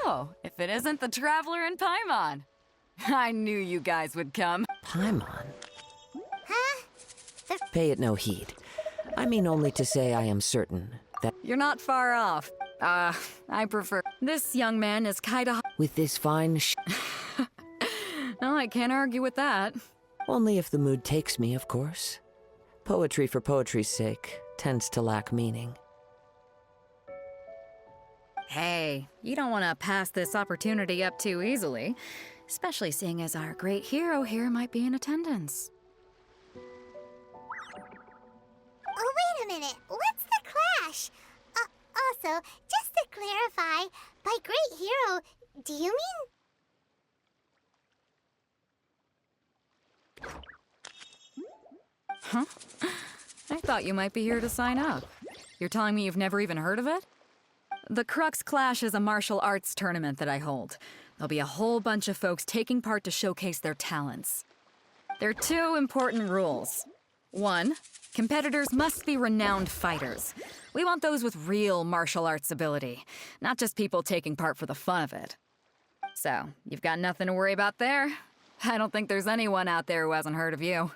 Oh, if it isn't the Traveler and Paimon. I knew you guys would come. Paimon? Huh? Pay it no heed. I mean only to say I am certain that You're not far off. I prefer... This young man is kinda... with this fine No, I can't argue with that. only if the mood takes me, of course. Poetry for poetry's sake tends to lack meaning. Hey, you don't want to pass this opportunity up too easily, especially seeing as our great hero here might be in attendance. Oh, wait a minute. What's the clash? Also, just to clarify, by great hero, do you mean... Huh? I thought you might be here to sign up. You're telling me you've never even heard of it? The Crux Clash is a martial arts tournament that I hold. There'll be a whole bunch of folks taking part to showcase their talents. There are two important rules. One, competitors must be renowned fighters. We want those with real martial arts ability, not just people taking part for the fun of it. So, you've got nothing to worry about there. I don't think there's anyone out there who hasn't heard of you.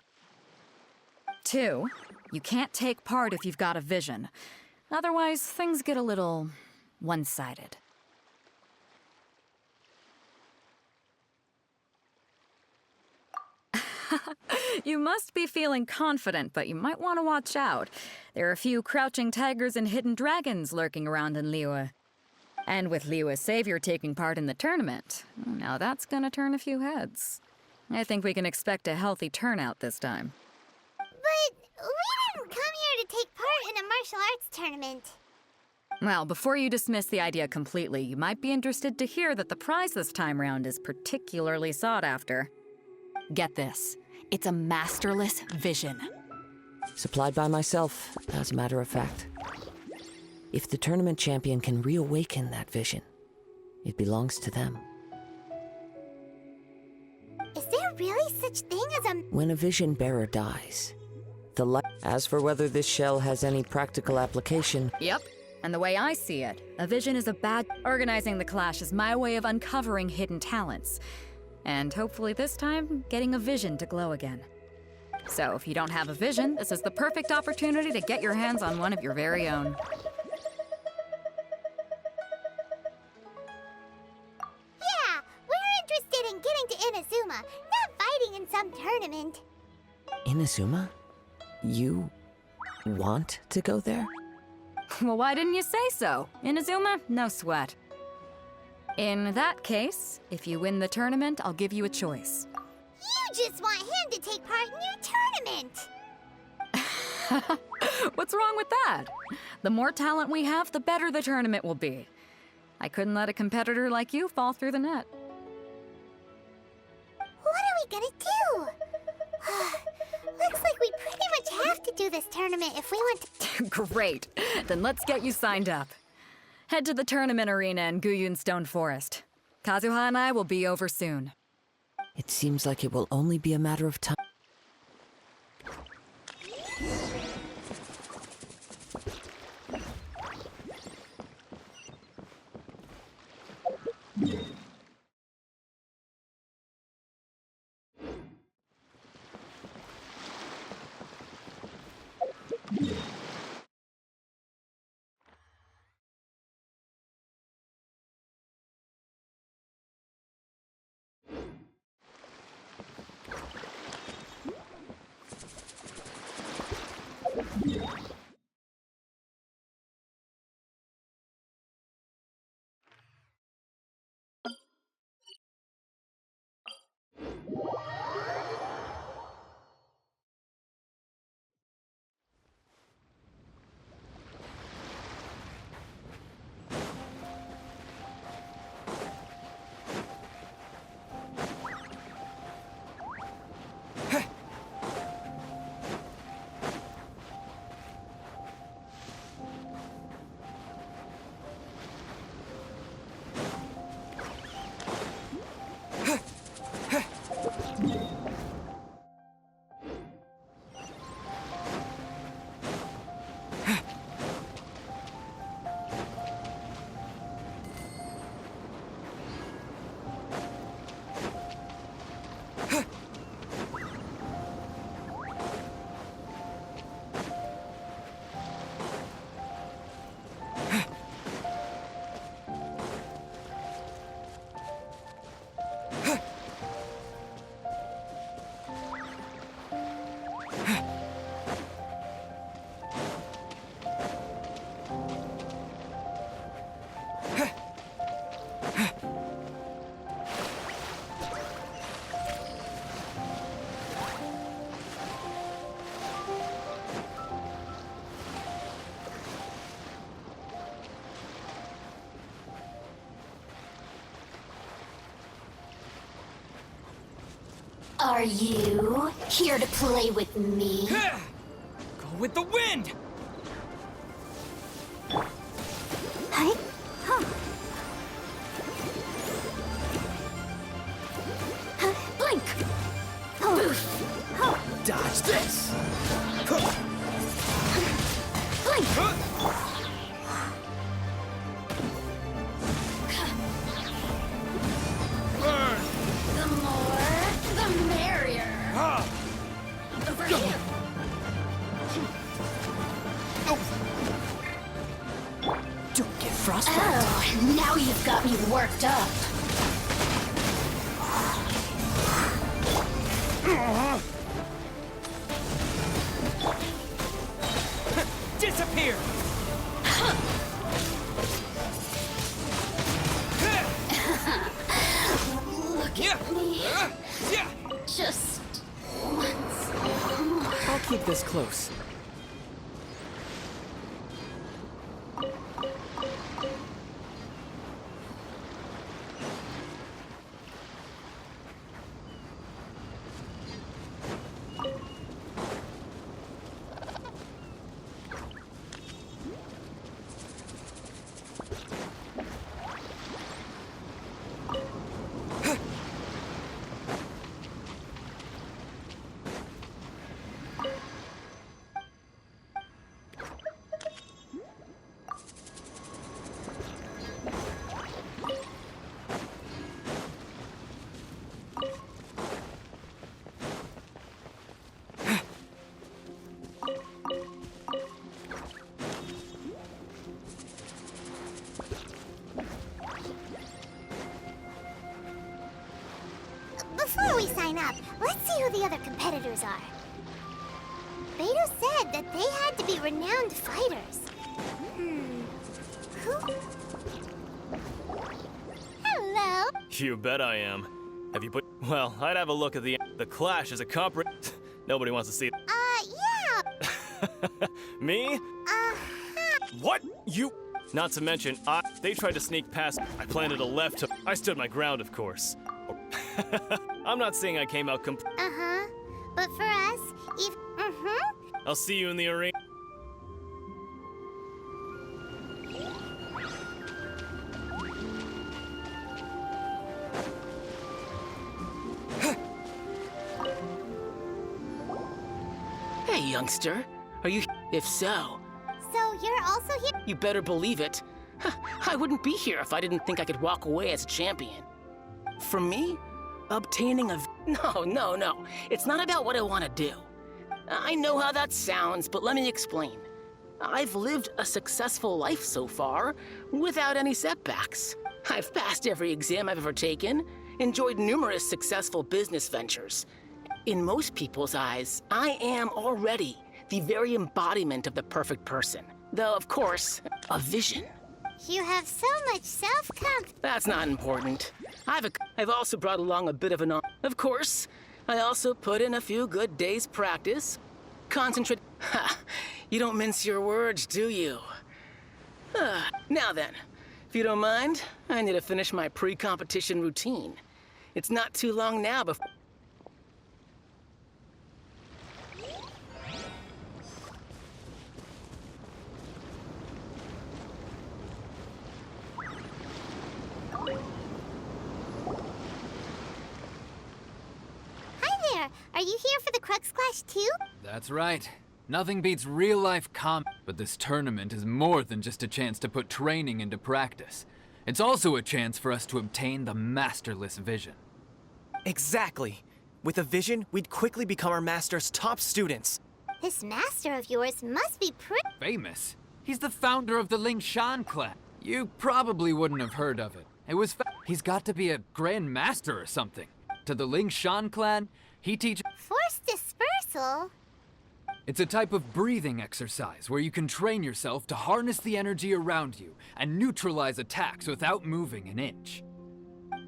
Two, you can't take part if you've got a vision. Otherwise, things get a little one-sided. You must be feeling confident, but you might want to watch out. There are a few crouching tigers and hidden dragons lurking around in Liyue. And with Liyue's savior taking part in the tournament, now that's gonna turn a few heads. I think we can expect a healthy turnout this time. But we didn't come here to take part in a martial arts tournament. Well, before you dismiss the idea completely, you might be interested to hear that the prize this time round is particularly sought after. Get this. It's a masterless vision. Supplied by myself, as a matter of fact. If the tournament champion can reawaken that vision, it belongs to them. Is there really such thing as a... When a vision bearer dies, the light... As for whether this shell has any practical application... Yep. And the way I see it, a vision is a bad... Organizing the clash is my way of uncovering hidden talents. And hopefully this time, getting a vision to glow again. So if you don't have a vision, this is the perfect opportunity to get your hands on one of your very own. Yeah, we're interested in getting to Inazuma, not fighting in some tournament. Inazuma? You... want to go there? Well, why didn't you say so? Inazuma, no sweat. In that case, if you win the tournament, I'll give you a choice. You just want him to take part in your tournament. What's wrong with that? The more talent we have, the better the tournament will be. I couldn't let a competitor like you fall through the net. What are we gonna do? Looks like we pretty much have to do this tournament if we want to... Great. Then let's get you signed up. Head to the tournament arena in Guyun Stone Forest. Kazuha and I will be over soon. It seems like it will only be a matter of time. Are you here to play with me? Go with the wind! Hi. Huh. Blink! Boof! Dodge this! Blink! Burn! The more, the merrier. Over here. Don't get frostbite. Oh, now you've got me worked up. Disappear! Look at me. Yeah! Just once more. I'll keep this close. Before we sign up, let's see who the other competitors are. Beto said that they had to be renowned fighters. Who? Hello. You bet I am. Have you put... Well, I'd have a look at the Clash as a Nobody wants to see it. Yeah. Me? What? You... Not to mention, they tried to sneak past. I planted a left hook. I stood my ground, of course. I'm not saying I came out Uh-huh. But for us, if... I'll see you in the arena. Hey, youngster. Are you... If so, So you're also here? you better believe it. I wouldn't be here if I didn't think I could walk away as a champion. For me, obtaining a... No. It's not about what I want to do. I know how that sounds, but let me explain. I've lived a successful life so far, without any setbacks. I've passed every exam I've ever taken, enjoyed numerous successful business ventures. In most people's eyes, I am already the very embodiment of the perfect person. Though, of course, a vision. You have so much self-confidence. That's not important. I've also brought along a bit of an... Of course, I also put in a few good days' practice. Concentrate... Ha! You don't mince your words, do you? Now then, if you don't mind, I need to finish my pre-competition routine. It's not too long now before... Hi there. Are you here for the Crux Clash too? That's right. Nothing beats real-life combat, but this tournament is more than just a chance to put training into practice. It's also a chance for us to obtain the masterless vision. Exactly. With a vision, we'd quickly become our master's top students. This master of yours must be pretty... Famous? He's the founder of the Ling Shan clan. You probably wouldn't have heard of it. He's got to be a grand master or something. To the Ling Shan clan, he teaches... Forced dispersal? It's a type of breathing exercise where you can train yourself to harness the energy around you and neutralize attacks without moving an inch.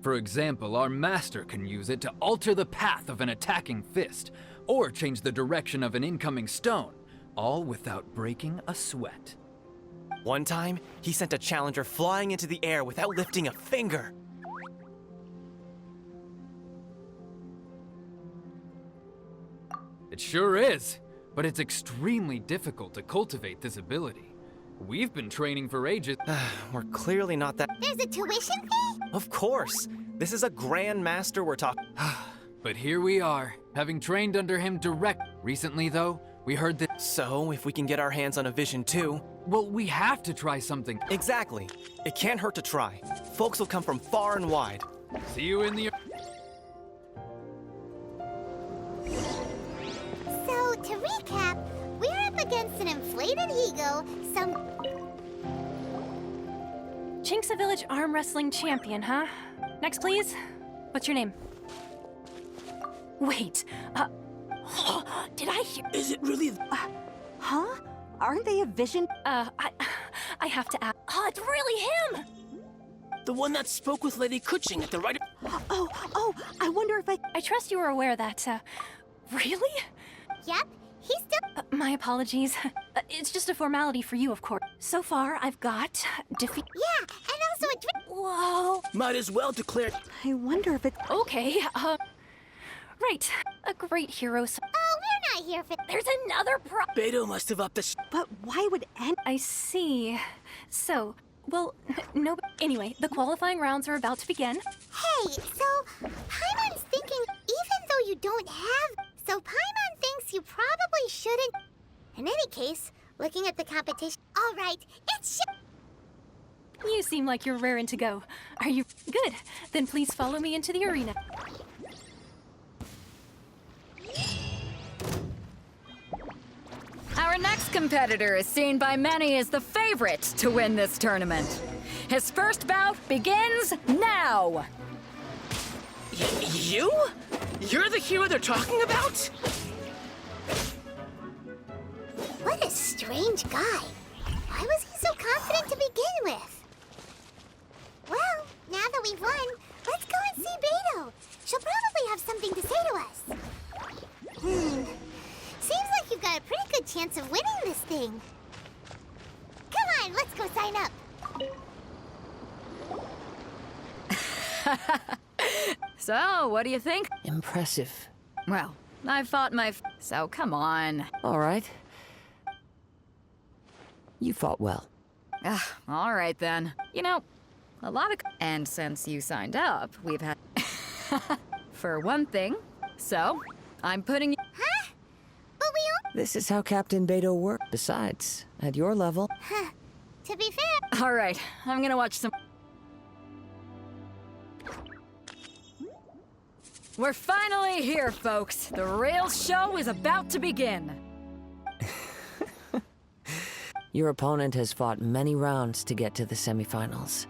For example, our master can use it to alter the path of an attacking fist, or change the direction of an incoming stone, all without breaking a sweat. One time, he sent a challenger flying into the air without lifting a finger. It sure is, but it's extremely difficult to cultivate this ability. We've been training for ages. We're clearly not that. There's a tuition fee? Of course! This is a Grand Master we're talking. But here we are, having trained under him direct. Recently, though, we heard that. So, if we can get our hands on a vision too. Well, we have to try something. Exactly. It can't hurt to try. Folks will come from far and wide. See you in the. So, to recap, we're up against an inflated ego, some... Chinxa Village arm wrestling champion, huh? Next, please. What's your name? Wait, did I hear? Is it really? Huh? Aren't they a vision? I have to ask. Oh, it's really him! The one that spoke with Lady Kuching at the right. Oh, I wonder if I trust you were aware that, really? Yep, he's still... My apologies. It's just a formality for you, of course. So far, I've got defeat. Yeah, and also a drink... Whoa. Might as well declare. I wonder if it... Okay, right. A great hero. Oh, we're not here for... There's another Beto must have upped the. But why would I see. So, well, no. Anyway, the qualifying rounds are about to begin. Hey, so Paimon's thinking even though you don't have... So Paimon thinks you probably shouldn't... In any case, looking at the competition... All right, it's... You seem like you're raring to go. Are you good? Then please follow me into the arena. Our next competitor is seen by many as the favorite to win this tournament. His first bout begins now! You? You're the hero they're talking about? What a strange guy. Why was he so confident to begin with? Well, now that we've won, let's go and see Beto. She'll probably have something to say to us. Seems like you've got a pretty good chance of winning this thing. Come on, let's go sign up. So, what do you think? Impressive. Well, I fought my... So, come on. All right. You fought well. All right, then. You know, a lot of... And since you signed up, we've had... For one thing. So, I'm putting... Huh? But we all... This is how Captain Beto worked. Besides, at your level... To be fair... All right, I'm gonna watch some... We're finally here, folks. The real show is about to begin. Your opponent has fought many rounds to get to the semifinals.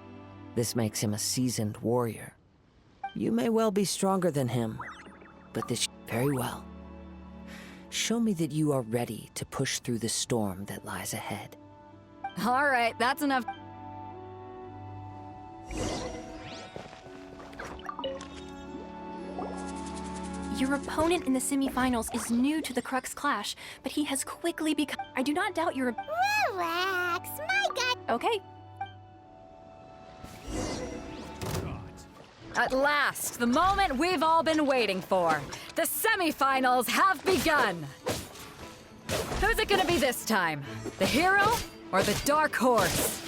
This makes him a seasoned warrior. You may well be stronger than him, but this very well. Show me that you are ready to push through the storm that lies ahead. All right, that's enough. Your opponent in the semifinals is new to the Crux Clash, but he has quickly become... I do not doubt your... Relax, my God. Okay. At last, the moment we've all been waiting for. The semifinals have begun. Who's it gonna be this time? The hero or the dark horse?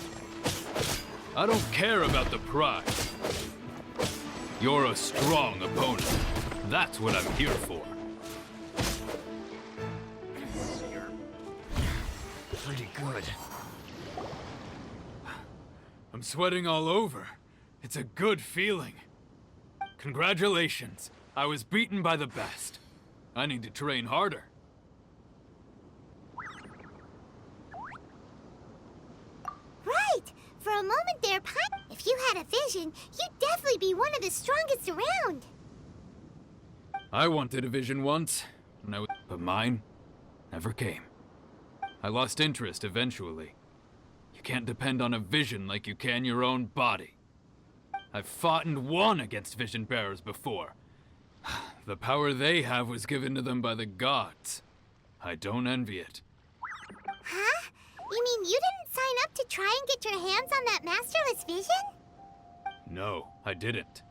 I don't care about the prize. You're a strong opponent. That's what I'm here for. Pretty good. I'm sweating all over. It's a good feeling. Congratulations. I was beaten by the best. I need to train harder. Right. For a moment there, if you had a vision, you'd definitely be one of the strongest around. I wanted a vision once, but mine never came. I lost interest eventually. You can't depend on a vision like you can your own body. I've fought and won against vision bearers before. The power they have was given to them by the gods. I don't envy it. Huh? You mean you didn't sign up to try and get your hands on that masterless vision? No, I didn't.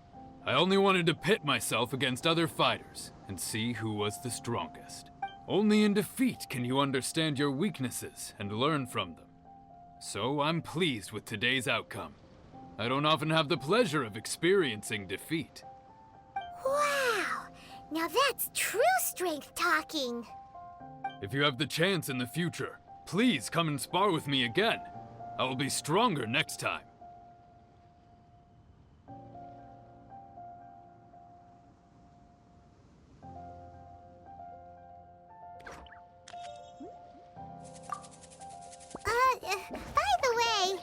I only wanted to pit myself against other fighters and see who was the strongest. Only in defeat can you understand your weaknesses and learn from them. So I'm pleased with today's outcome. I don't often have the pleasure of experiencing defeat. Wow! Now that's true strength talking. If you have the chance in the future, please come and spar with me again. I will be stronger next time. By the way,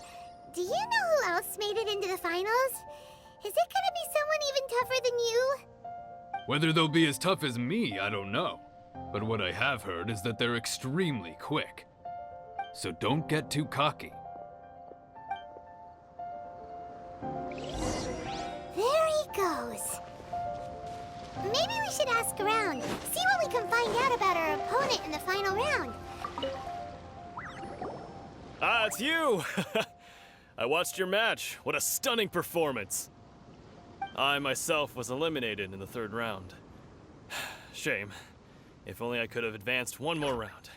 do you know who else made it into the finals? Is it gonna be someone even tougher than you? Whether they'll be as tough as me, I don't know. But what I have heard is that they're extremely quick. So don't get too cocky. There he goes. Maybe we should ask around, see what we can find out about our opponent in the final round. Ah, it's you! I watched your match. What a stunning performance. I myself was eliminated in the third round. Shame. If only I could have advanced one more round.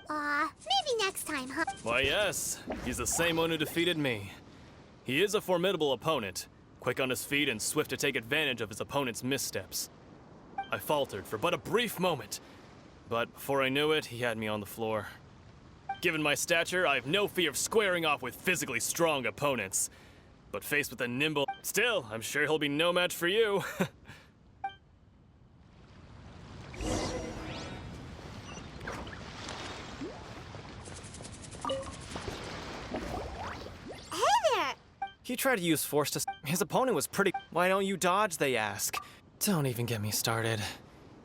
Maybe next time, huh? Why, yes. He's the same one who defeated me. He is a formidable opponent, quick on his feet and swift to take advantage of his opponent's missteps. I faltered for but a brief moment, but before I knew it, he had me on the floor. Given my stature, I have no fear of squaring off with physically strong opponents. But faced with a nimble... Still, I'm sure he'll be no match for you. Hey there! He tried to use force to... His opponent was pretty... Why don't you dodge, they ask. Don't even get me started.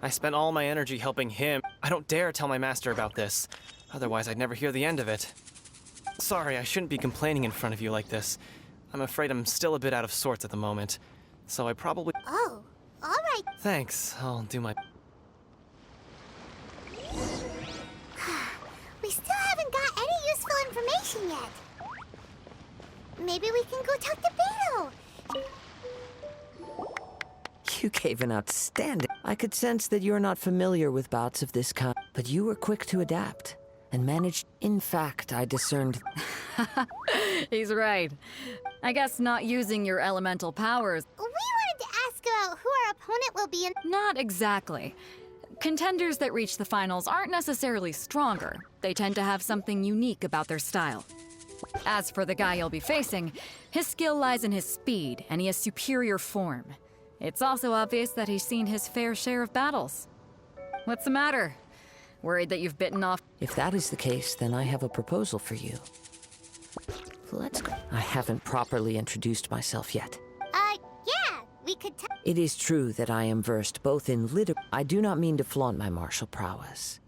I spent all my energy helping him. I don't dare tell my master about this. Otherwise, I'd never hear the end of it. Sorry, I shouldn't be complaining in front of you like this. I'm afraid I'm still a bit out of sorts at the moment. So I probably... Oh, all right. Thanks. I'll do my... We still haven't got any useful information yet. Maybe we can go talk to Beto. You gave an outstanding... I could sense that you're not familiar with bouts of this kind, but you were quick to adapt and managed... In fact, I discerned... He's right. I guess not using your elemental powers... We wanted to ask about who our opponent will be in... Not exactly. Contenders that reach the finals aren't necessarily stronger. They tend to have something unique about their style. As for the guy you'll be facing, his skill lies in his speed, and he has superior form. It's also obvious that he's seen his fair share of battles. What's the matter? Worried that you've bitten off... If that is the case, then I have a proposal for you. Let's go. I haven't properly introduced myself yet. Yeah, we could It is true that I am versed both in I do not mean to flaunt my martial prowess.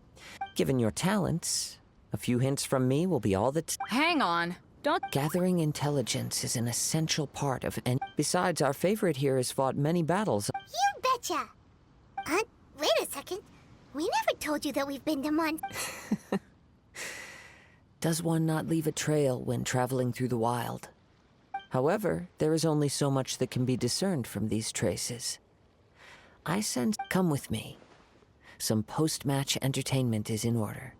Given your talents, a few hints from me will be all that... Hang on. Don't... Gathering intelligence is an essential part of any... Besides, our favorite here has fought many battles. You betcha! Wait a second. We never told you that we've been to Mon... Does one not leave a trail when traveling through the wild? However, there is only so much that can be discerned from these traces. I sense... Come with me. Some post-match entertainment is in order.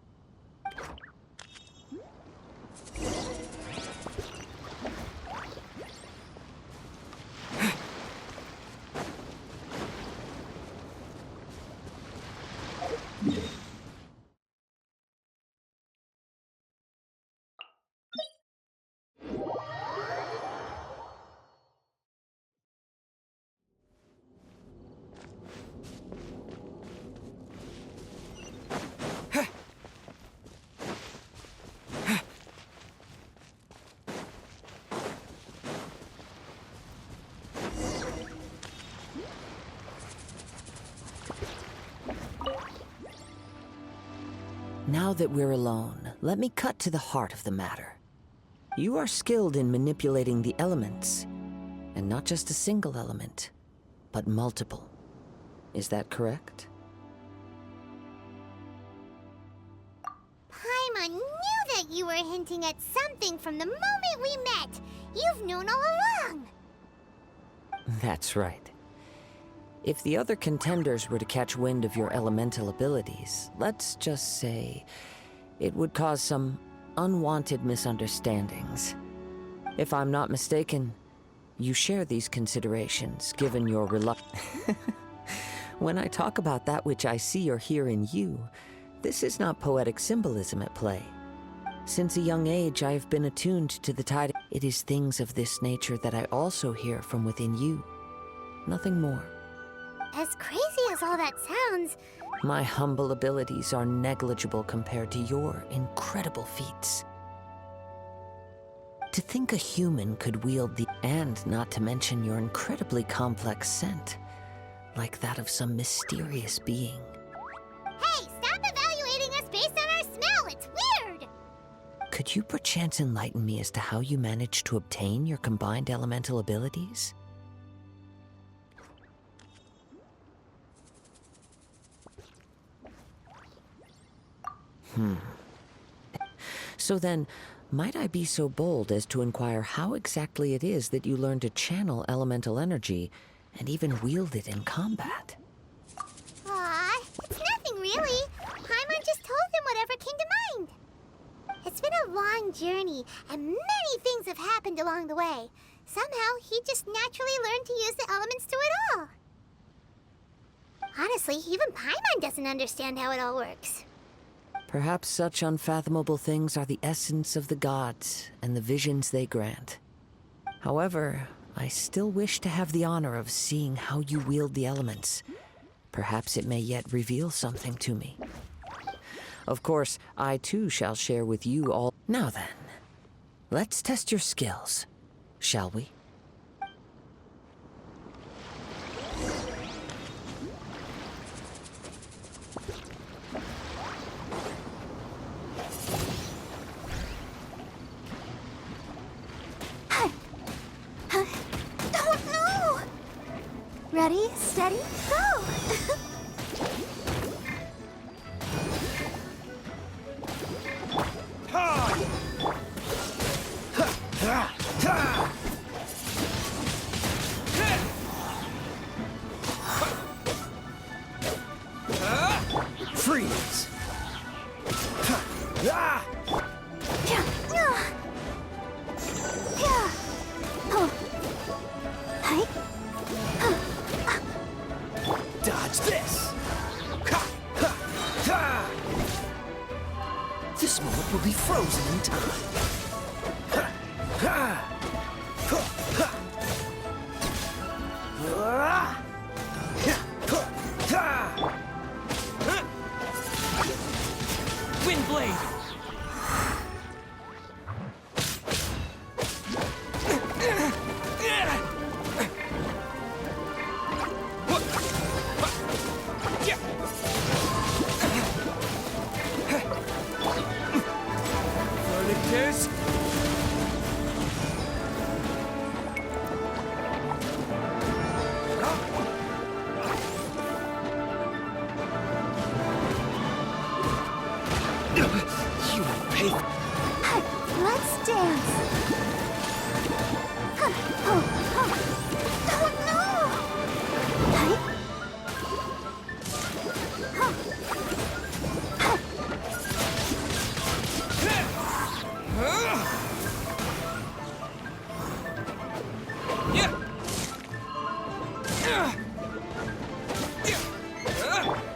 that we're alone, let me cut to the heart of the matter. You are skilled in manipulating the elements, and not just a single element, but multiple. Is that correct? Paimon knew that you were hinting at something from the moment we met. You've known all along. That's right. If the other contenders were to catch wind of your elemental abilities, let's just say it would cause some unwanted misunderstandings. If I'm not mistaken, you share these considerations, given your reluctance. When I talk about that which I see or hear in you, this is not poetic symbolism at play. Since a young age, I have been attuned to the tide. It is things of this nature that I also hear from within you. Nothing more. As crazy as all that sounds, My humble abilities are negligible compared to your incredible feats. To think a human could wield the... and not to mention your incredibly complex scent, like that of some mysterious being. hey, stop evaluating us based on our smell. It's weird. Could you perchance enlighten me as to how you managed to obtain your combined elemental abilities? So then, might I be so bold as to inquire how exactly it is that you learned to channel elemental energy and even wield it in combat? Aw, it's nothing really. Paimon just told him whatever came to mind. It's been a long journey, and many things have happened along the way. Somehow, he just naturally learned to use the elements through it all. Honestly, even Paimon doesn't understand how it all works. Perhaps such unfathomable things are the essence of the gods and the visions they grant. However, I still wish to have the honor of seeing how you wield the elements. Perhaps it may yet reveal something to me. Of course, I too shall share with you all. Now then, let's test your skills, shall we? Oh no! Ready, steady, go! Freeze! Dodge this! This moment will be frozen in time. Windblade! Verticus! You will pay. Let's dance. Oh no!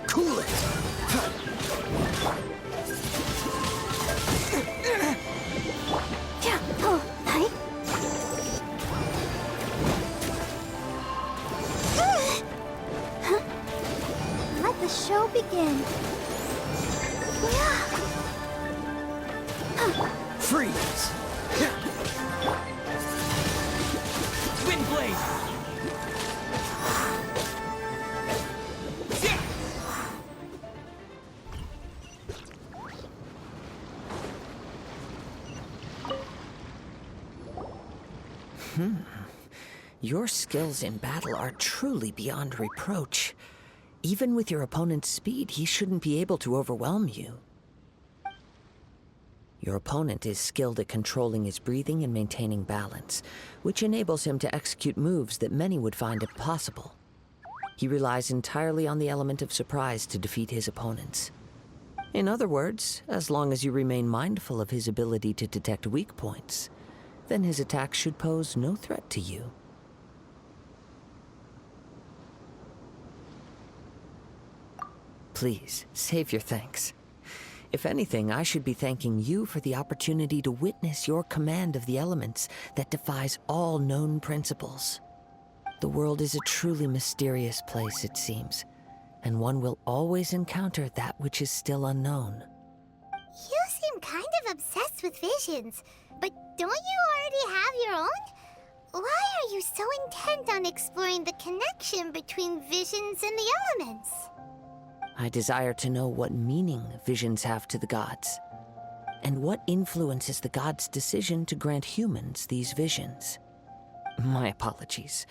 Cool it! Let the show begin. Freeze! Windblade! Your skills in battle are truly beyond reproach. Even with your opponent's speed, he shouldn't be able to overwhelm you. Your opponent is skilled at controlling his breathing and maintaining balance, which enables him to execute moves that many would find impossible. He relies entirely on the element of surprise to defeat his opponents. In other words, as long as you remain mindful of his ability to detect weak points, then his attacks should pose no threat to you. Please, save your thanks. If anything, I should be thanking you for the opportunity to witness your command of the elements that defies all known principles. The world is a truly mysterious place, it seems, and one will always encounter that which is still unknown. You seem kind of obsessed with visions, but don't you already have your own? Why are you so intent on exploring the connection between visions and the elements? I desire to know what meaning visions have to the gods, and what influences the gods' decision to grant humans these visions. My apologies.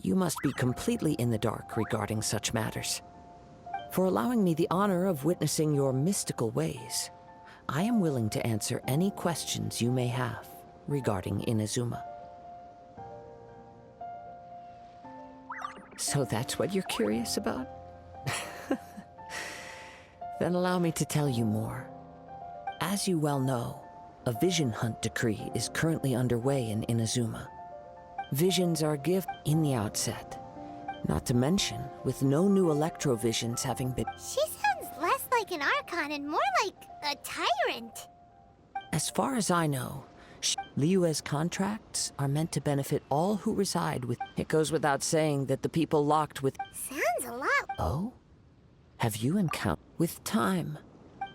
You must be completely in the dark regarding such matters. For allowing me the honor of witnessing your mystical ways, I am willing to answer any questions you may have regarding Inazuma. So that's what you're curious about? Then allow me to tell you more. As you well know, a vision hunt decree is currently underway in Inazuma. Visions are a gift in the outset. Not to mention, with no new electrovisions having been... She sounds less like an Archon and more like a tyrant. As far as I know, Liyue's contracts are meant to benefit all who reside with... It goes without saying that the people locked with... Sounds a lot. Oh? Have you encountered... With time,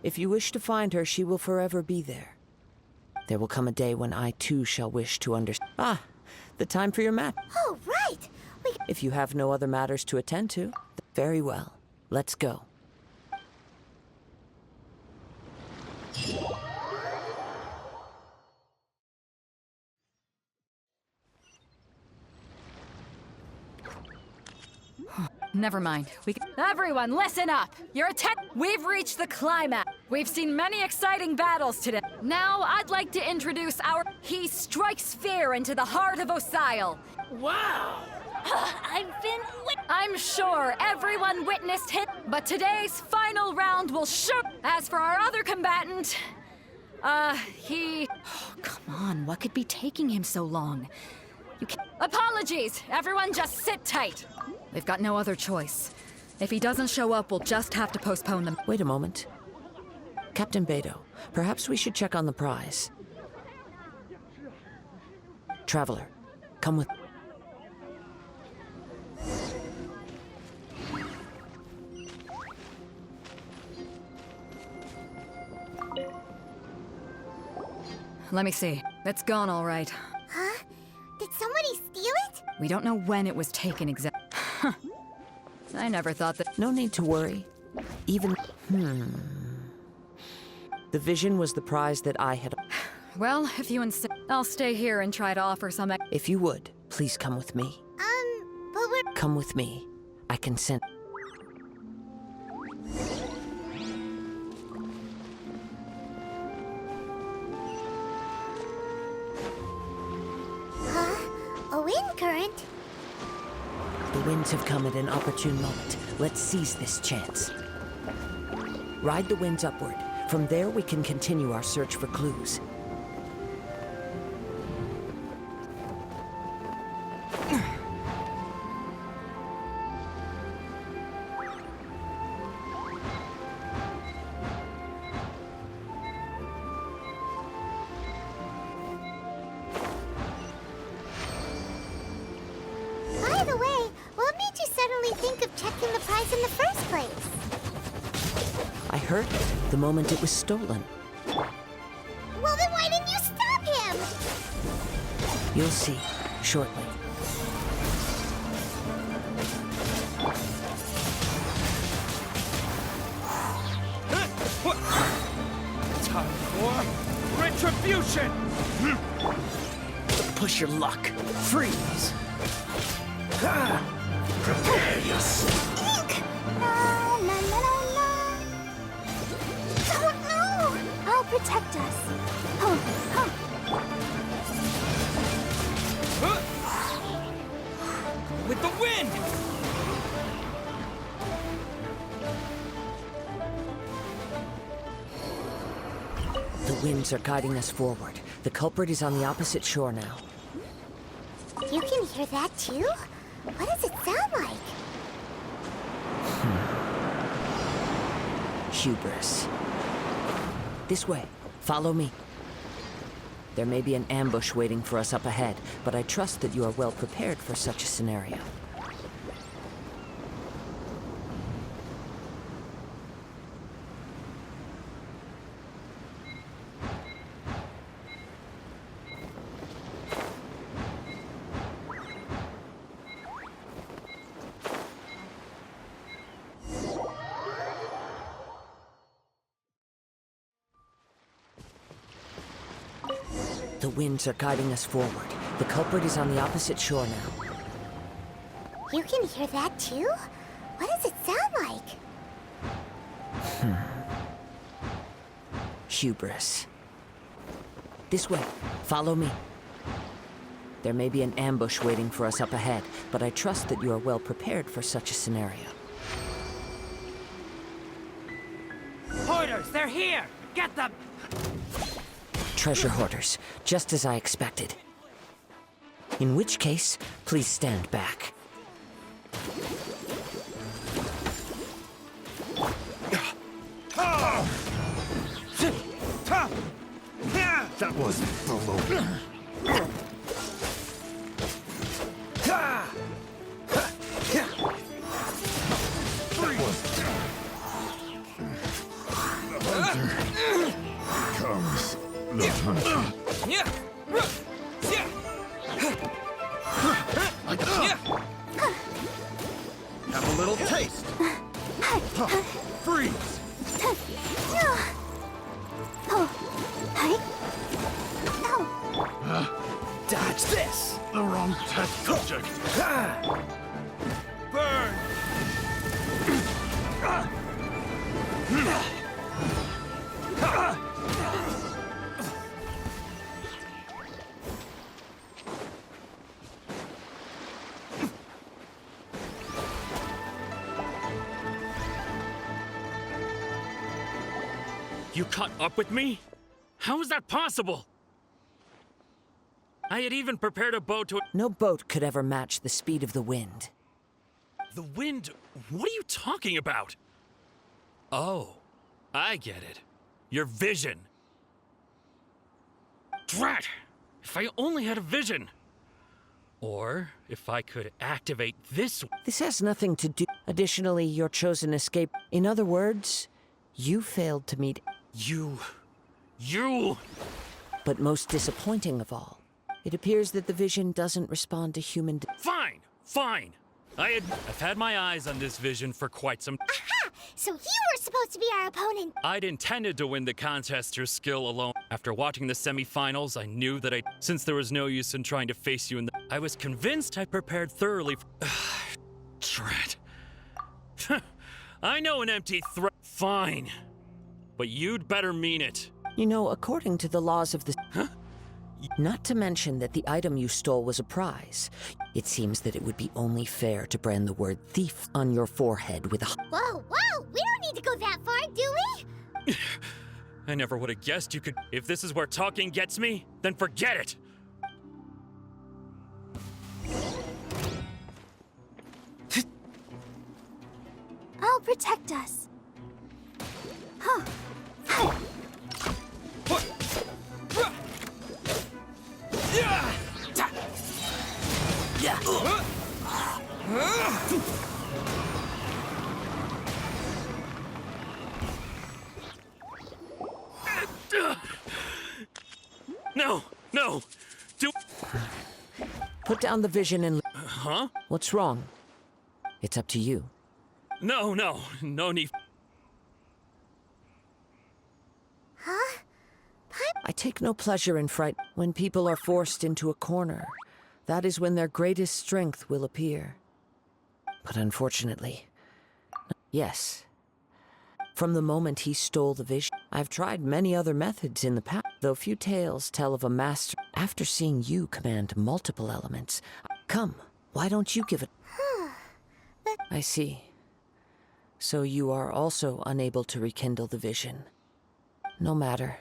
if you wish to find her, she will forever be there. There will come a day when I too shall wish to understand... Ah, the time for your match. Oh, right. If you have no other matters to attend to, very well. Let's go. Never mind. Everyone, listen up! We've reached the climax. We've seen many exciting battles today. Now, I'd like to introduce He strikes fear into the heart of Osile. Wow! I'm sure everyone witnessed him, but today's final round will show. As for our other combatant, he... Oh, come on, what could be taking him so long? Apologies! Everyone just sit tight. We've got no other choice. If he doesn't show up, we'll just have to postpone them. Wait a moment. Captain Beto, perhaps we should check on the prize. Traveler, come with... Let me see. It's gone all right. Huh? Did somebody steal it? We don't know when it was taken exactly. I never thought that... No need to worry. Even... The vision was the prize that I had... Well, if you insist, I'll stay here and try to offer some... If you would, please come with me. But we're... Come with me. I consent. Huh? A wind current? The winds have come at an opportune moment. Let's seize this chance. Ride the winds upward. From there, we can continue our search for clues. By the way, what made you suddenly think of checking the prize in the first place? I heard it the moment it was stolen. Well, then why didn't you stop him? You'll see shortly. Time for retribution! Push your luck. Freeze! protect us. Huh, huh. With the wind! The winds are guiding us forward. The culprit is on the opposite shore now. You can hear that too? What does it sound like? Hubris. This way. Follow me. There may be an ambush waiting for us up ahead, but I trust that you are well prepared for such a scenario. The winds are guiding us forward. The culprit is on the opposite shore now. You can hear that too? What does it sound like? Hubris. This way. Follow me. There may be an ambush waiting for us up ahead, but I trust that you are well prepared for such a scenario. Hoarders, they're here! Get them! Treasure hoarders, just as I expected. In which case, please stand back. That wasn't the load. Comes the hunter. Have a little taste. Freeze. Dodge this! The wrong test subject. Burn! You caught up with me? How is that possible? I had even prepared a boat to— No boat could ever match the speed of the wind. The wind? What are you talking about? Oh, I get it. Your vision. Drat! If I only had a vision. Or if I could activate this— This has nothing to do— Additionally, your chosen escape— In other words, you failed to meet— You... But most disappointing of all, it appears that the vision doesn't respond to human— Fine! I've had my eyes on this vision for quite some— Aha! So you were supposed to be our opponent. I'd intended to win the contest through skill alone. After watching the semifinals, I knew that since there was no use in trying to face you I was convinced I prepared thoroughly Drat. I know an empty threat. Fine. But you'd better mean it. You know, according to the laws of the— Huh? Not to mention that the item you stole was a prize. It seems that it would be only fair to brand the word thief on your forehead with a— Whoa, whoa! We don't need to go that far, do we? I never would have guessed you could— If this is where talking gets me, then forget it! I'll protect us. Huh. No! Put down the vision and— Huh? What's wrong? It's up to you. No need. Huh? I take no pleasure in fright when people are forced into a corner. That is when their greatest strength will appear. But unfortunately, yes. From the moment he stole the vision, I've tried many other methods in the past, though few tales tell of a master. After seeing you command multiple elements, come, why don't you give it? I see. So you are also unable to rekindle the vision. No matter.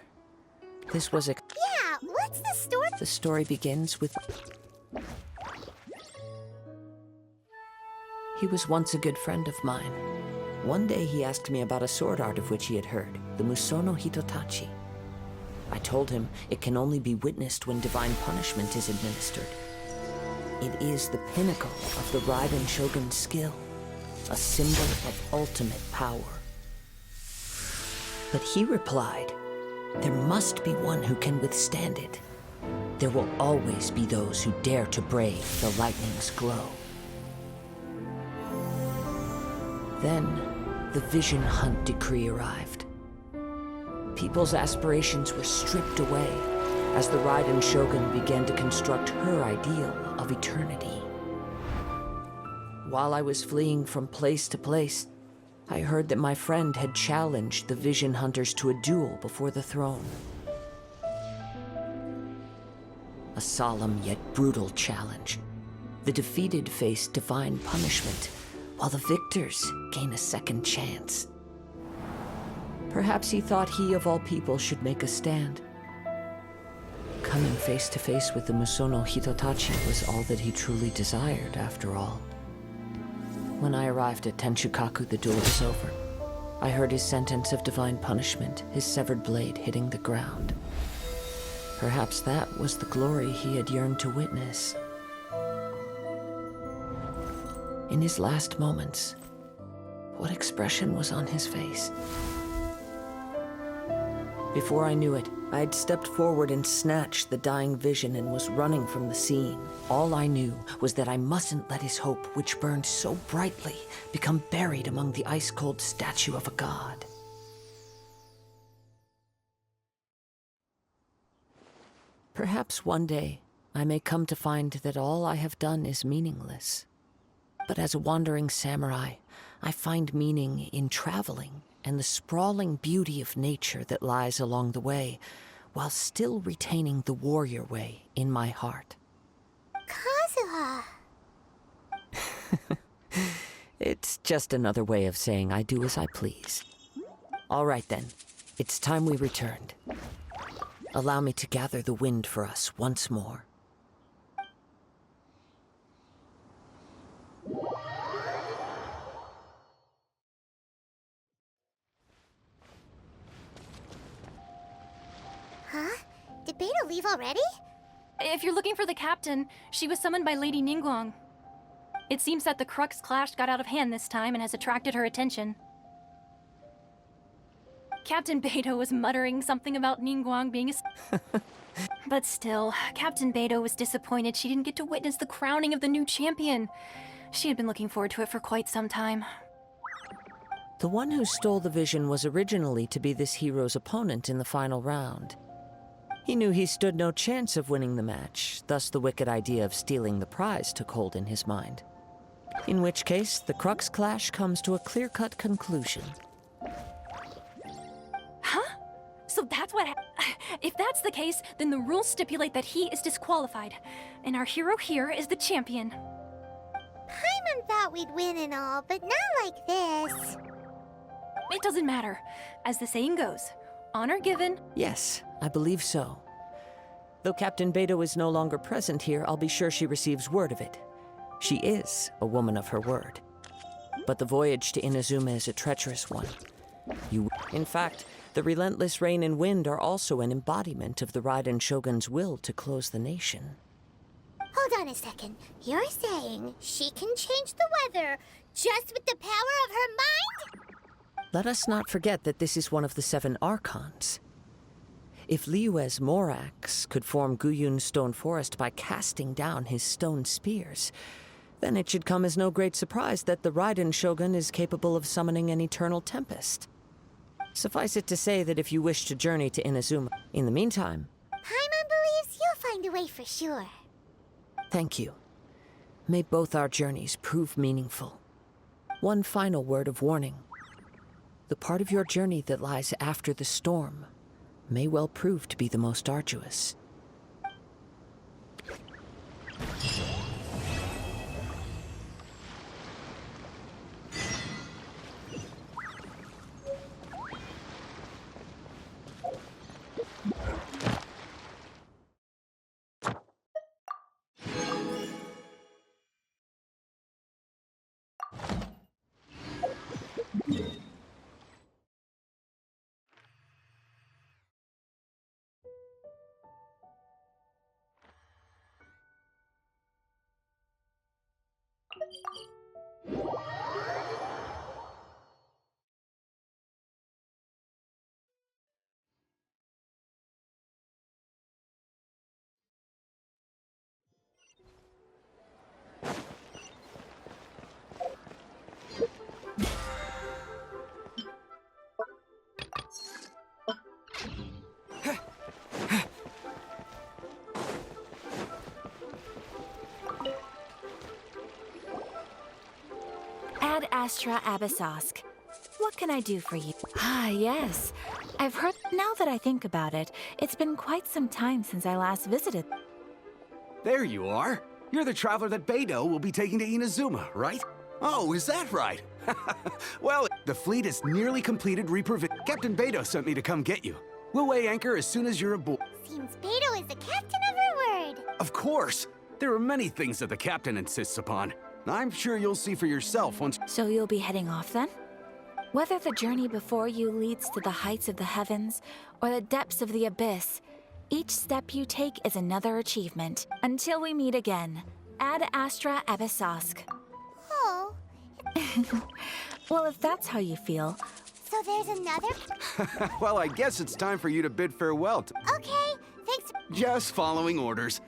This was a... Yeah, what's the story? The story begins with... He was once a good friend of mine. One day he asked me about a sword art of which he had heard, the Musono Hitotachi. I told him it can only be witnessed when divine punishment is administered. It is the pinnacle of the Raiden Shogun's skill, a symbol of ultimate power. But he replied, there must be one who can withstand it. There will always be those who dare to brave the lightning's glow. Then, the Vision Hunt decree arrived. People's aspirations were stripped away as the Raiden Shogun began to construct her ideal of eternity. While I was fleeing from place to place, I heard that my friend had challenged the Vision Hunters to a duel before the throne. A solemn yet brutal challenge. The defeated face divine punishment, while the victors gain a second chance. Perhaps he thought he of all people should make a stand. Coming face to face with the Musono Hitotachi was all that he truly desired, after all. When I arrived at Tenshukaku, the duel was over. I heard his sentence of divine punishment, his severed blade hitting the ground. Perhaps that was the glory he had yearned to witness. In his last moments, what expression was on his face? Before I knew it, I had stepped forward and snatched the dying vision and was running from the scene. All I knew was that I mustn't let his hope, which burned so brightly, become buried among the ice-cold statue of a god. Perhaps one day, I may come to find that all I have done is meaningless. But as a wandering samurai, I find meaning in traveling and the sprawling beauty of nature that lies along the way, while still retaining the warrior way in my heart. Kazuha! It's just another way of saying I do as I please. All right then, it's time we returned. Allow me to gather the wind for us once more. Huh? Did Beta leave already? If you're looking for the captain, she was summoned by Lady Ningguang. It seems that the Crux clash got out of hand this time and has attracted her attention. Captain Beidou was muttering something about Ningguang being a... But still, Captain Beidou was disappointed she didn't get to witness the crowning of the new champion. She had been looking forward to it for quite some time. The one who stole the vision was originally to be this hero's opponent in the final round. He knew he stood no chance of winning the match, thus the wicked idea of stealing the prize took hold in his mind. In which case, the Crux clash comes to a clear-cut conclusion. Huh? So that's what If that's the case, then the rules stipulate that he is disqualified, and our hero here is the champion. Paimon thought we'd win and all, but not like this. It doesn't matter. As the saying goes, honor given... Yes, I believe so. Though Captain Beidou is no longer present here, I'll be sure she receives word of it. She is a woman of her word. But the voyage to Inazuma is a treacherous one. In fact, the relentless rain and wind are also an embodiment of the Raiden Shogun's will to close the nation. Hold on a second. You're saying she can change the weather just with the power of her mind? Let us not forget that this is one of the 7 Archons. If Liyue's Morax could form Guyun's stone forest by casting down his stone spears, then it should come as no great surprise that the Raiden Shogun is capable of summoning an eternal tempest. Suffice it to say that if you wish to journey to Inazuma, in the meantime... Paimon believes you'll find a way for sure. Thank you. May both our journeys prove meaningful. One final word of warning. The part of your journey that lies after the storm may well prove to be the most arduous. Ad Astra Abyssosk. What can I do for you? Ah, yes. I've heard. Now that I think about it, it's been quite some time since I last visited. There you are. You're the traveler that Beidou will be taking to Inazuma, right? Oh, is that right? Well, the fleet is nearly completed Captain Beidou sent me to come get you. We'll weigh anchor as soon as you're aboard. Seems Beidou is the captain of her word. Of course. There are many things that the captain insists upon. I'm sure you'll see for yourself once. So you'll be heading off then? Whether the journey before you leads to the heights of the heavens or the depths of the abyss, each step you take is another achievement. Until we meet again, Ad Astra Abyssosk. Oh. Well, if that's how you feel. So there's another? Well, I guess it's time for you to bid farewell to... Okay, thanks. Just following orders.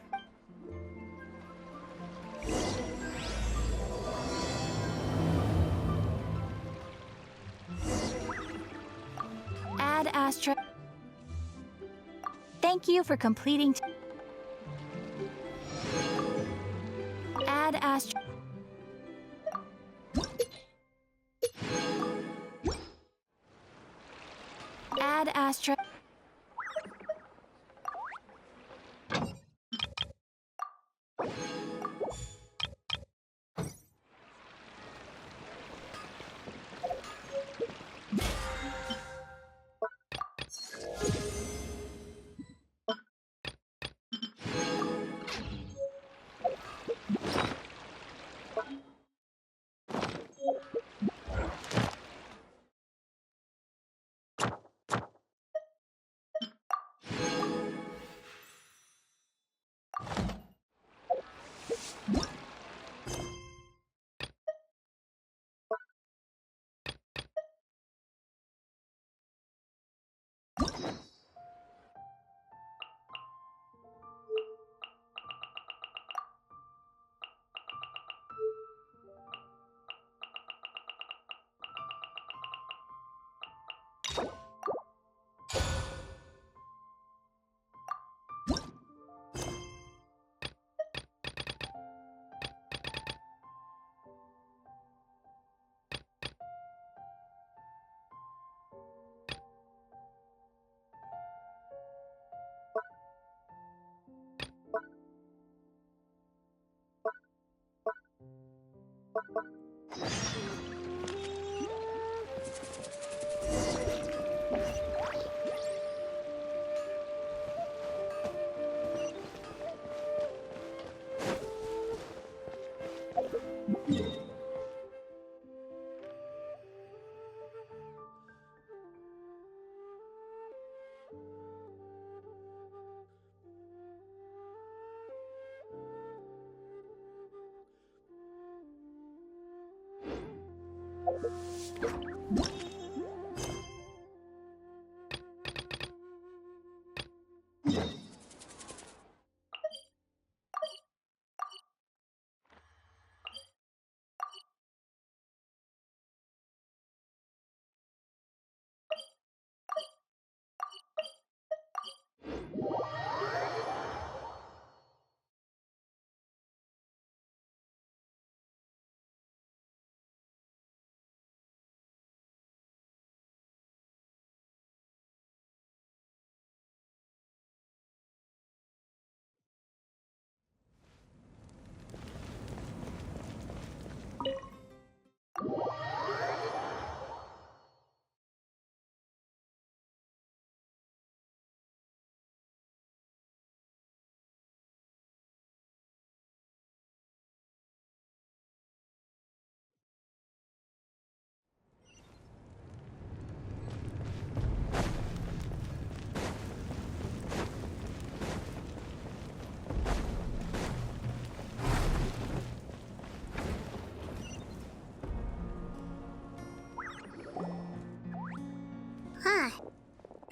Ad Astra. Thank you for completing. Ad Astra. Ad Astra.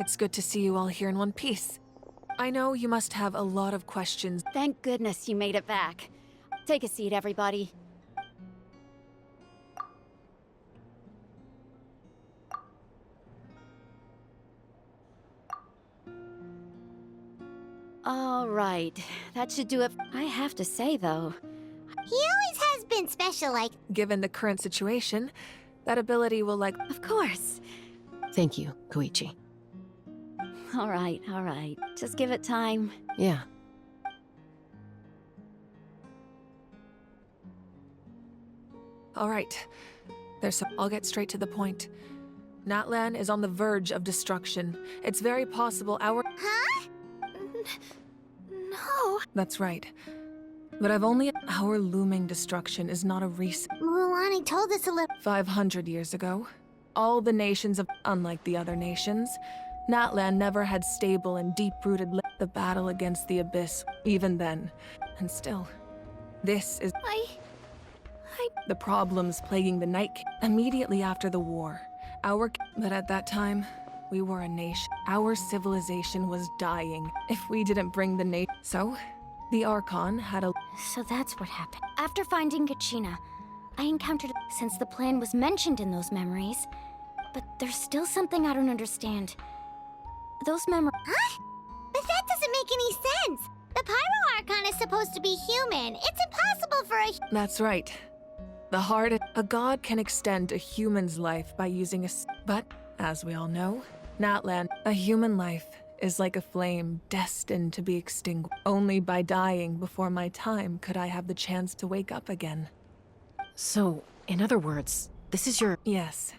It's good to see you all here in one piece. I know you must have a lot of questions. Thank goodness you made it back. Take a seat, everybody. All right, that should do it. I have to say, though, He always has been special, like... Given the current situation, that ability will Of course. Thank you, Koichi. All right, all right. Just give it time. Yeah. All right. I'll get straight to the point. Natlan is on the verge of destruction. It's very possible our... Huh? No. That's right. But our looming destruction is not a recent... Mualani told us a little... 500 years ago, all the nations of... Unlike the other nations, Natlan never had stable and deep-rooted... The battle against the Abyss, even then. And still, this is... The problems plaguing the Night King. Immediately after the war, But at that time, we were a nation. Our civilization was dying if we didn't bring the nation. So, the Archon had a... So that's what happened. After finding Kachina, I encountered... Since the plan was mentioned in those memories, but there's still something I don't understand. Those memories... Huh? But that doesn't make any sense! The Pyro Archon is supposed to be human. It's impossible for a... That's right. The heart... A god can extend a human's life by using a... But, as we all know, Natlan, a human life is like a flame destined to be extinguished. Only by dying before my time could I have the chance to wake up again. So, in other words, this is your... Yes.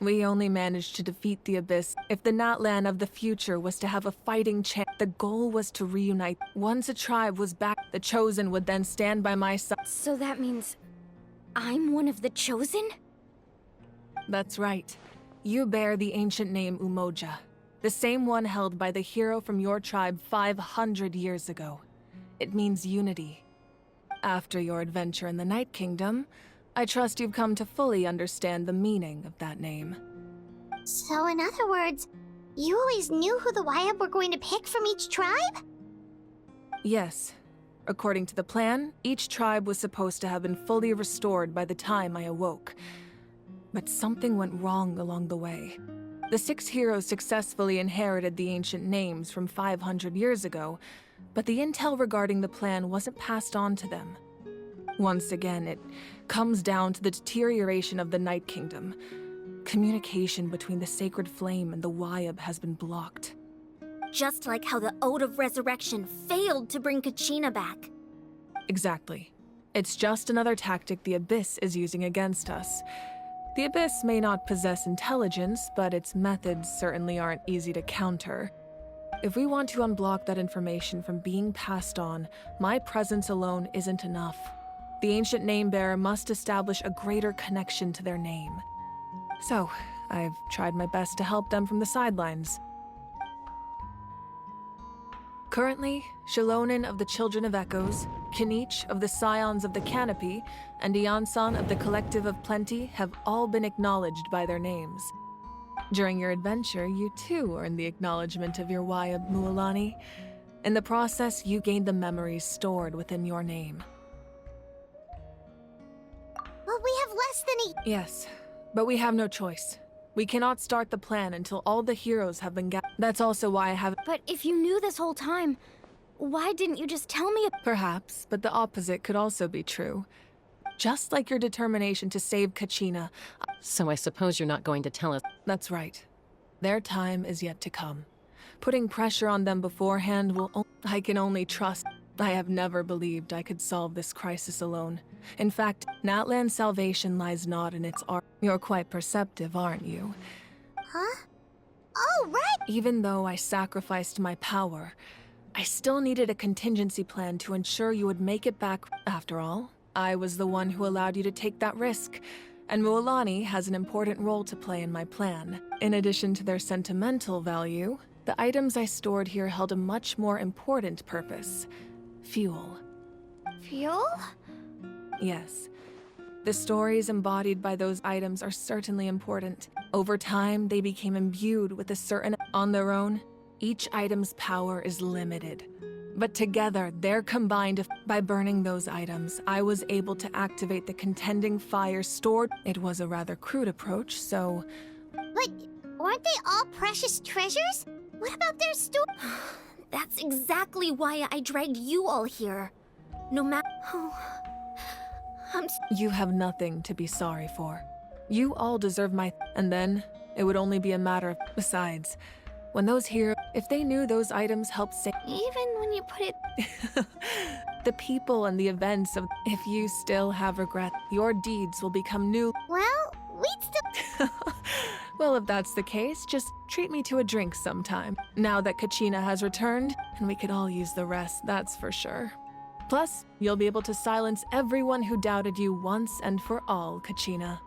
We only managed to defeat the Abyss. If the Natlan of the future was to have a fighting chance, the goal was to reunite. Once a tribe was back, the Chosen would then stand by my side. So that means... I'm one of the Chosen? That's right. You bear the ancient name Umoja, the same one held by the hero from your tribe 500 years ago. It means unity. After your adventure in the Night Kingdom, I trust you've come to fully understand the meaning of that name. So in other words, you always knew who the Wyatt were going to pick from each tribe? Yes. According to the plan, each tribe was supposed to have been fully restored by the time I awoke. But something went wrong along the way. The 6 heroes successfully inherited the ancient names from 500 years ago, but the intel regarding the plan wasn't passed on to them. Once again, it comes down to the deterioration of the Night Kingdom. Communication between the Sacred Flame and the Wyab has been blocked. Just like how the Ode of Resurrection failed to bring Kachina back. Exactly. It's just another tactic the Abyss is using against us. The Abyss may not possess intelligence, but its methods certainly aren't easy to counter. If we want to unblock that information from being passed on, my presence alone isn't enough. The ancient name-bearer must establish a greater connection to their name. So, I've tried my best to help them from the sidelines. Currently, Shilonin of the Children of Echoes, Kinich of the Scions of the Canopy, and Iansan of the Collective of Plenty have all been acknowledged by their names. During your adventure, you too earned the acknowledgement of your Wyab Mualani. In the process, you gained the memories stored within your name. But we have less than a... Yes, but we have no choice. We cannot start the plan until all the heroes have been gathered. That's also why I have... But if you knew this whole time, why didn't you just tell me? Perhaps, but the opposite could also be true. Just like your determination to save Kachina. So I suppose you're not going to tell us... That's right. Their time is yet to come. Putting pressure on them beforehand will... I can only trust... I have never believed I could solve this crisis alone. In fact, Natlan's salvation lies not in its art. You're quite perceptive, aren't you? Huh? Oh, right! Even though I sacrificed my power, I still needed a contingency plan to ensure you would make it back. After all, I was the one who allowed you to take that risk, and Mualani has an important role to play in my plan. In addition to their sentimental value, the items I stored here held a much more important purpose. Fuel. Fuel? Yes. The stories embodied by those items are certainly important. Over time, they became imbued with a certain... On their own, each item's power is limited. But together, they're combined. By burning those items, I was able to activate the contending fire stored. It was a rather crude approach, so... But weren't they all precious treasures? What about their store? That's exactly why I dragged you all here. No matter... You have nothing to be sorry for. You all deserve my... And then, it would only be a matter of... Besides, when those heroes... If they knew those items helped save... Even when you put it... the people and the events of... If you still have regret, your deeds will become new... Well, we'd still... Well, if that's the case, just treat me to a drink sometime. Now that Kachina has returned, and we could all use the rest, that's for sure. Plus, you'll be able to silence everyone who doubted you once and for all, Kachina.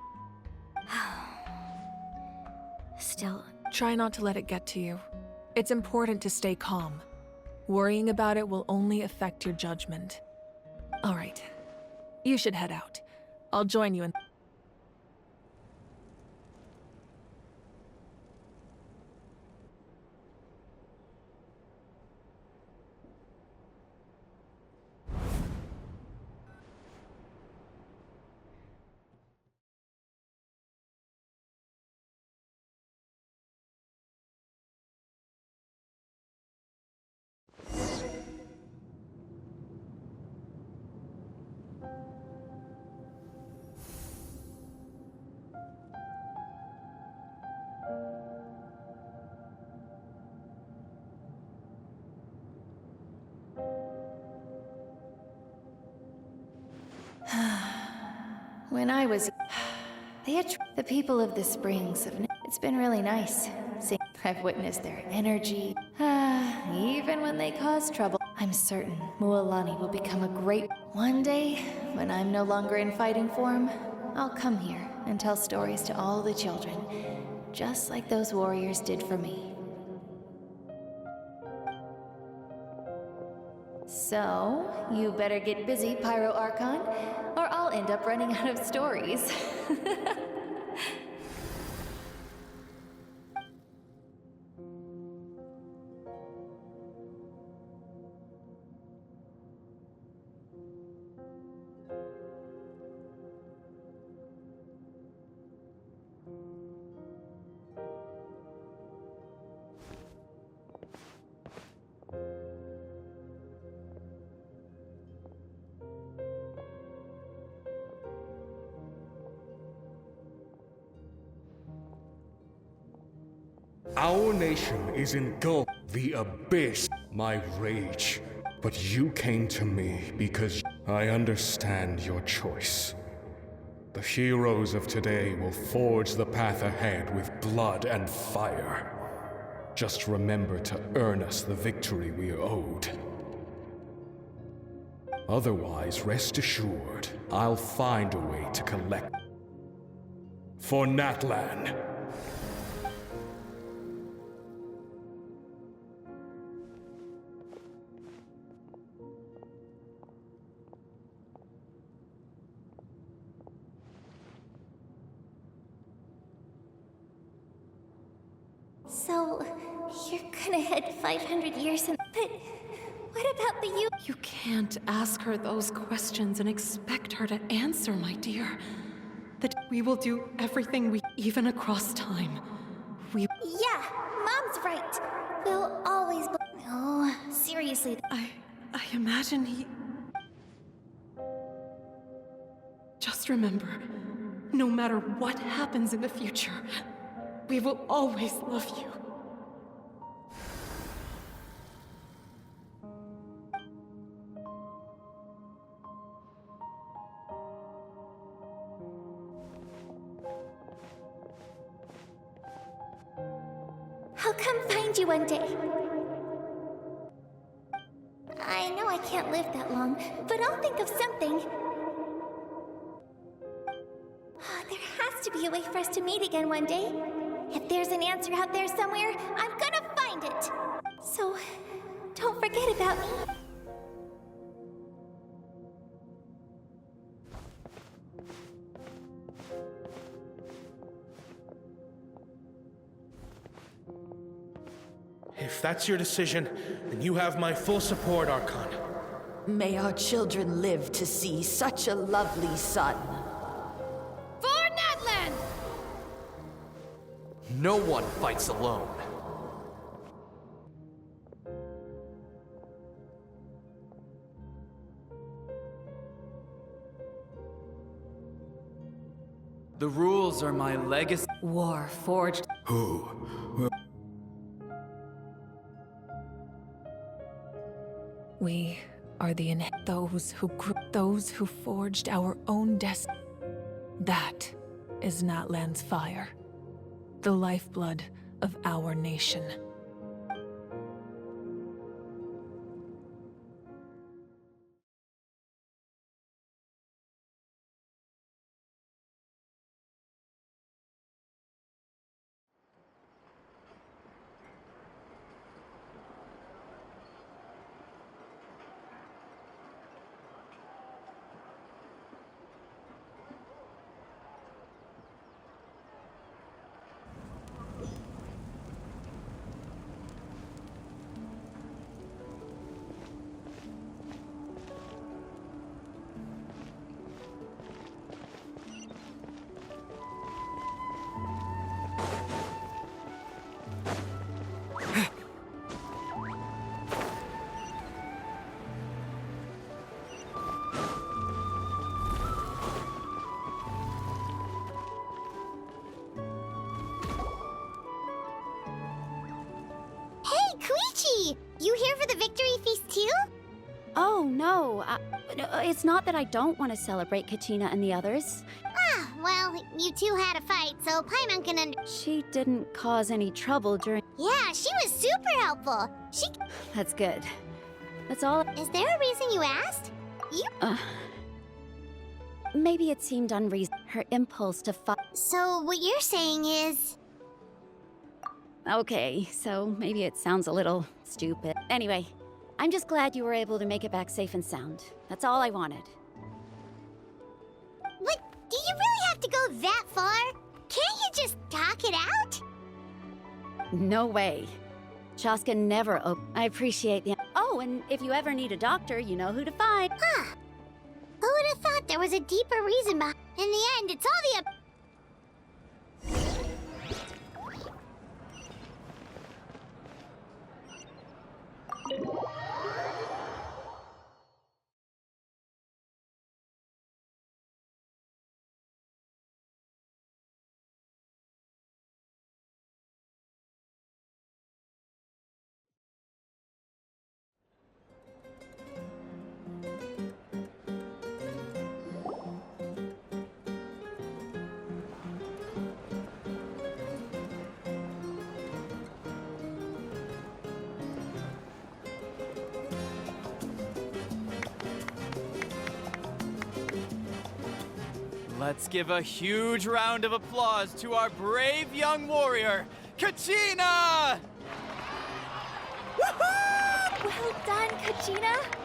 Still... Try not to let it get to you. It's important to stay calm. Worrying about it will only affect your judgment. All right. You should head out. I'll join you in... When I was... They had... The people of the Springs have... It's been really nice. I've witnessed their energy. Even when they cause trouble. I'm certain Mualani will become a great... One day, when I'm no longer in fighting form, I'll come here and tell stories to all the children. Just like those warriors did for me. So, you better get busy, Pyro Archon, or I'll end up running out of stories. Our nation is engulfed the abyss, my rage. But you came to me because I understand your choice. The heroes of today will forge the path ahead with blood and fire. Just remember to earn us the victory we are owed. Otherwise, rest assured, I'll find a way to collect for Natlan. So, you're gonna head 500 years in... But what about the you... You can't ask her those questions and expect her to answer, my dear. That we will do everything we... Even across time. We... Yeah, Mom's right. We'll always... Oh, seriously. I imagine he... Just remember, no matter what happens in the future, we will always love you. I'll come find you one day. I know I can't live that long, but I'll think of something. There has to be a way for us to meet again one day. If there's an answer out there somewhere, I'm gonna find it. So, don't forget about me. that's your decision, then you have my full support, Archon. May our children live to see such a lovely son. For Natlan! No one fights alone. The rules are my legacy. War forged. Who? We are those who forged our own destiny. That is Natlan's fire, the lifeblood of our nation. You here for the victory feast too? Oh, no. It's not that I don't want to celebrate Kachina and the others. Ah, well, you two had a fight, so Paimon can She didn't cause any trouble during... Yeah, she was super helpful. That's good. That's all... Is there a reason you asked? Maybe it seemed unreasonable. Her impulse to fight... So, what you're saying is... Okay, so maybe it sounds a little stupid. Anyway, I'm just glad you were able to make it back safe and sound. That's all I wanted. But do you really have to go that far? Can't you just talk it out? No way. Chaska never I appreciate the... Oh, and if you ever need a doctor, you know who to find. Huh. Who would have thought there was a deeper reason behind... In the end, it's all the... Let's give a huge round of applause to our brave young warrior, Kachina! Well done, Kachina!